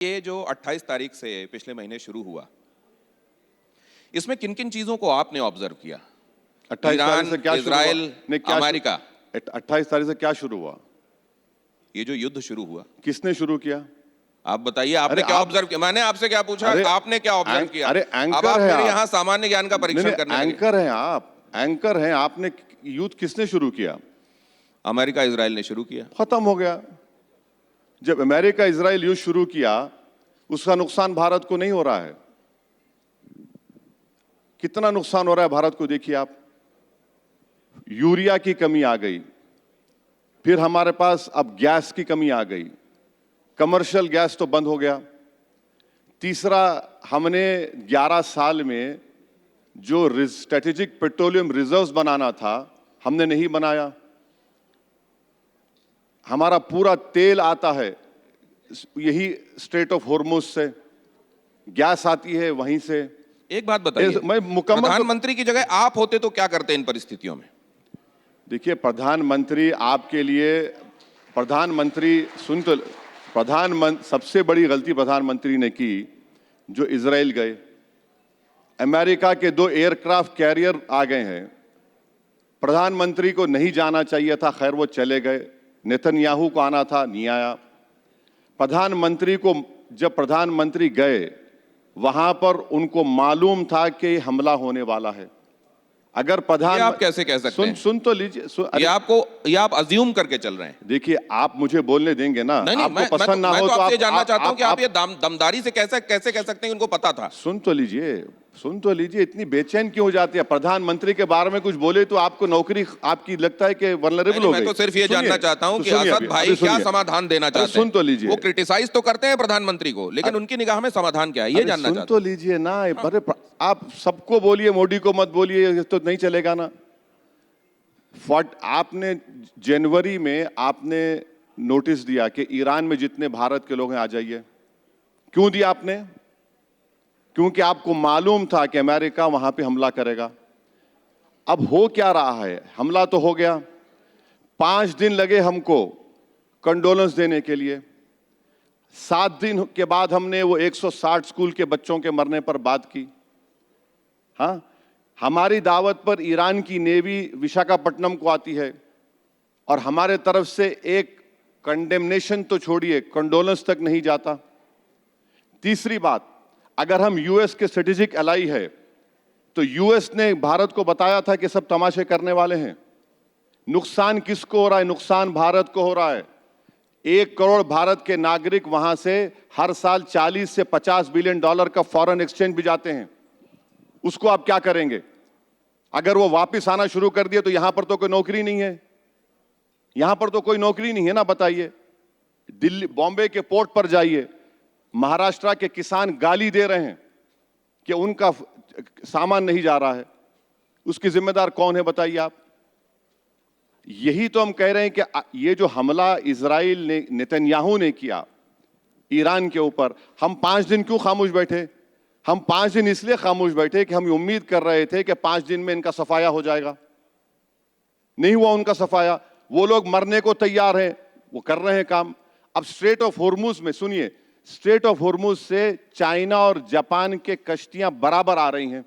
ये जो 28 तारीख से पिछले महीने शुरू हुआ, इसमें किन किन चीजों को आपने ऑब्जर्व किया? 28 तारीख से क्या इजराइल, अमेरिका। 28 तारीख से क्या शुरू हुआ? ये जो युद्ध शुरू हुआ, किसने शुरू किया? आप बताइए, आपने क्या ऑब्जर्व किया? मैंने आपसे क्या पूछा, आपने क्या ऑब्जर्व किया? अरे एंकर अब आप है मेरे आप। यहाँ सामान्य ज्ञान का परीक्षण करने लगे। एंकर हैं आप, एंकर हैं। आपने युद्ध किसने शुरू किया? अमेरिका इजराइल ने शुरू किया। खत्म हो गया। जब अमेरिका इजराइल युद्ध शुरू किया, उसका नुकसान भारत को नहीं हो रहा है। कितना नुकसान हो रहा है भारत को देखिए आप। यूरिया की कमी आ गई, फिर हमारे पास अब गैस की कमी आ गई, कमर्शियल गैस तो बंद हो गया। तीसरा, हमने 11 साल में जो स्ट्रेटेजिक पेट्रोलियम रिजर्व्स बनाना था, हमने नहीं बनाया। हमारा पूरा तेल आता है यही स्ट्रेट ऑफ हॉर्मुज से, गैस आती है वहीं से। एक बात बताइए, मैं मुकम्मल प्रधानमंत्री की जगह आप होते तो क्या करते इन परिस्थितियों में? देखिए, प्रधानमंत्री आपके लिए, प्रधानमंत्री सुन तो, सबसे बड़ी गलती प्रधानमंत्री ने की जो इजराइल गए। अमेरिका के 2 एयरक्राफ्ट कैरियर आ गए हैं। प्रधानमंत्री को नहीं जाना चाहिए था, खैर वो चले गए। नेतन्याहू को आना था, नहीं आया। प्रधानमंत्री को, जब प्रधानमंत्री गए वहां पर उनको मालूम था कि हमला होने वाला है। अगर प्रधान, आप कैसे कह सकते हैं? सुन तो लीजिए। ये आप अज्यूम करके चल रहे हैं। देखिए, आप मुझे बोलने देंगे ना? नहीं, आपको पसंद ना हो तो आपसे आप जानना चाहता हूं कि आप ये दमदारी से कैसे कह सकते हैं उनको पता था? सुन तो लीजिए, इतनी बेचैन क्यों हो जाती है? प्रधानमंत्री के बारे में कुछ बोले तो आपको नौकरी, आपकी लगता है कि वल्नरेबल हो गई। मैं तो सिर्फ ये जानना चाहता हूं कि असद भाई क्या समाधान देना चाहते हैं। सुन तो लीजिए, वो क्रिटिसाइज तो करते हैं प्रधानमंत्री को, लेकिन उनकी निगाह में समाधान क्या है ये जानना चाहता हूं। सुन तो लीजिए ना। अरे आप सबको बोलिए, मोदी को मत बोलिए, तो नहीं चलेगा ना। आपने जनवरी में आपने नोटिस दिया कि ईरान में जितने भारत के लोग हैं आ जाइए। क्यों दिया आपने? क्योंकि आपको मालूम था कि अमेरिका वहां पे हमला करेगा। अब हो क्या रहा है? हमला तो हो गया। 5 दिन लगे हमको कंडोलेंस देने के लिए। 7 दिन के बाद हमने वो 160 स्कूल के बच्चों के मरने पर बात की। हाँ, हमारी दावत पर ईरान की नेवी विशाखापट्टनम को आती है और हमारे तरफ से एक कंडेमनेशन तो छोड़िए, कंडोलेंस तक नहीं जाता। तीसरी बात, अगर हम यूएस के स्ट्रेटेजिक एलाई है तो यूएस ने भारत को बताया था कि सब तमाशे करने वाले हैं। नुकसान किसको हो रहा है? नुकसान भारत को हो रहा है। 1 करोड़ भारत के नागरिक वहां से हर साल 40 से 50 बिलियन डॉलर का फॉरेन एक्सचेंज भी जाते हैं। उसको आप क्या करेंगे? अगर वो वापस आना शुरू कर दिए तो यहां पर तो कोई नौकरी नहीं है। यहां पर तो कोई नौकरी नहीं है ना, बताइए। दिल्ली, बॉम्बे के पोर्ट पर जाइए, महाराष्ट्र के किसान गाली दे रहे हैं कि उनका सामान नहीं जा रहा है। उसकी जिम्मेदार कौन है बताइए आप? यही तो हम कह रहे हैं कि ये जो हमला इजराइल ने, नेतन्याहू ने किया ईरान के ऊपर, हम 5 दिन क्यों खामोश बैठे? हम 5 दिन इसलिए खामोश बैठे कि हम उम्मीद कर रहे थे कि 5 दिन में इनका सफाया हो जाएगा। नहीं हुआ उनका सफाया। वो लोग मरने को तैयार हैं, वो कर रहे हैं काम। अब स्ट्रेट ऑफ हॉर्मुज में, सुनिए, स्ट्रेट ऑफ हॉर्मुज से चाइना और जापान के कश्तियां बराबर आ रही हैं।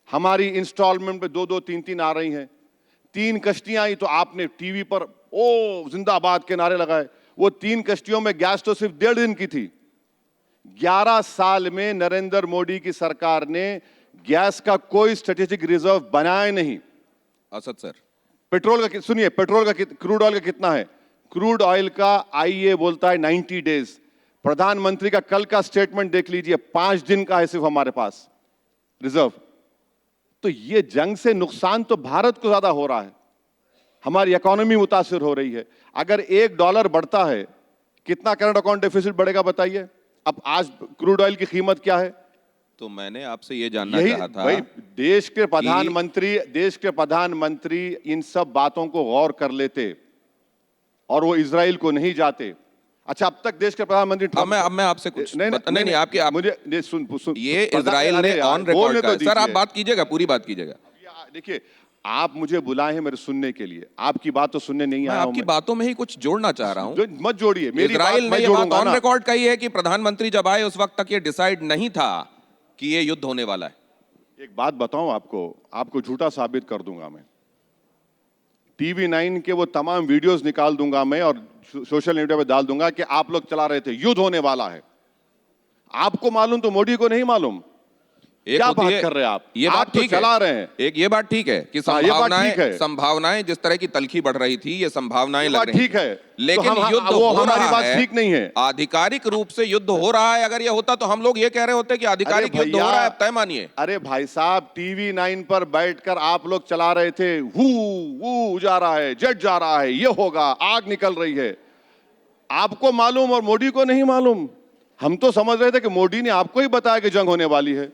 हमारी इंस्टॉलमेंट में 2-2, 3-3 आ रही हैं। 3 कश्तियां आई तो आपने टीवी पर ओ जिंदाबाद के नारे लगाए। वो 3 कश्तियों में गैस तो सिर्फ 1.5 दिन की थी। 11 साल में नरेंद्र मोदी की सरकार ने गैस का कोई स्ट्रेटेजिक रिजर्व बनाया नहीं। असद सर, पेट्रोल का सुनिए, पेट्रोल का, क्रूड ऑयल का कितना है? क्रूड ऑयल का आईईए बोलता है 90 डेज। प्रधानमंत्री का कल का स्टेटमेंट देख लीजिए, 5 दिन का है सिर्फ हमारे पास रिजर्व। तो ये जंग से नुकसान तो भारत को ज्यादा हो रहा है। हमारी इकोनॉमी मुतासिर हो रही है। अगर $1 बढ़ता है, कितना करंट अकाउंट डेफिसिट बढ़ेगा बताइए? अब आज क्रूड ऑयल की कीमत क्या है? तो मैंने आपसे ये जानना चाहा था भाई, देश के प्रधानमंत्री इन सब बातों को गौर कर लेते और वो इजराइल को नहीं जाते। अच्छा, अब तक देश के प्रधानमंत्री, अब मैं आपसे कुछ नहीं, आपकी मुझे सुन ये इजराइल ने ऑन रिकॉर्ड, सर आप बात कीजिएगा, पूरी बात कीजिएगा। देखिए, आप मुझे बुलाए हैं मेरे सुनने के लिए, आपकी बात तो सुनने नहीं मैं आया हूं आपकी मैं। बातों में ही कुछ जोड़ना चाह रहा हूं। मत जोड़िए मेरी बात, इजराइल ने मैं ये बात जोड़ूंगा ऑन ना। रिकॉर्ड कही है कि प्रधानमंत्री जब आए उस वक्त तक ये डिसाइड नहीं था कि ये युद्ध होने वाला है। एक बात बताऊं आपको झूठा साबित कर दूंगा मैं। टीवी 9 के वो तमाम वीडियोस निकाल दूंगा मैं और सोशल मीडिया पे डाल दूंगा कि आप लोग चला रहे थे, युद्ध होने वाला है। आपको मालूम तो मोदी को नहीं मालूम। एक क्या होती बात है, कर रहे हैं आप? ये आप बात तो ठीक है। चला रहे हैं। एक ये बात ठीक है कि हाँ, ये बात ठीक है। संभावनाएं जिस तरह की तलखी बढ़ रही थी, ये संभावनाएं ये लग बात रही ठीक है। लेकिन तो युद्ध वो हो हमारी रहा बात है, ठीक नहीं है। आधिकारिक रूप से युद्ध हो रहा है। अगर ये होता तो हम लोग ये कह रहे होते कि आधिकारिक युद्ध हो रहा है, अब तय मानिए। अरे भाई साहब, टीवी 9 पर बैठकर आप लोग चला रहे थे, हु जा रहा है, जेट जा रहा है, ये होगा, आग निकल रही है। आपको मालूम और मोदी को नहीं मालूम। हम तो समझ रहे थे कि मोदी ने आपको ही बताया कि जंग होने वाली है।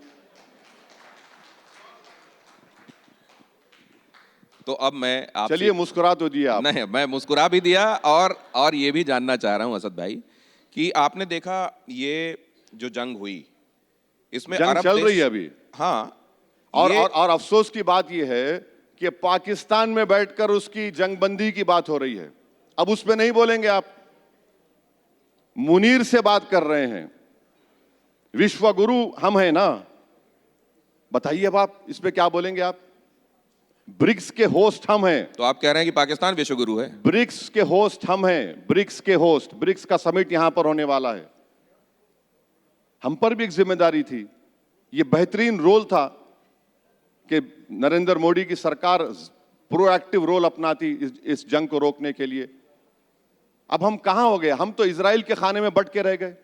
तो अब मैं आपसे, चलिए मुस्कुरा तो दिए आप। नहीं, मैं मुस्कुरा भी दिया और ये भी जानना चाह रहा हूं असद भाई कि आपने देखा ये जो जंग हुई, इसमें जंग अरब चल देश, रही है अभी। हाँ, और अफसोस की बात यह है कि पाकिस्तान में बैठकर उसकी जंगबंदी की बात हो रही है। अब उस पे नहीं बोलेंगे आप। मुनीर से बात कर रहे हैं, विश्व गुरु हम हैं ना। बताइए अब आप इस पे क्या बोलेंगे आप? ब्रिक्स के होस्ट हम हैं। तो आप कह रहे हैं कि पाकिस्तान विश्वगुरु है? ब्रिक्स के होस्ट हम हैं, ब्रिक्स के होस्ट। ब्रिक्स का समिट यहां पर होने वाला है। हम पर भी एक जिम्मेदारी थी। ये बेहतरीन रोल था कि नरेंद्र मोदी की सरकार प्रोएक्टिव रोल अपनाती इस जंग को रोकने के लिए। अब हम कहां हो गए? हम तो इजराइल के खाने में बट के रह गए।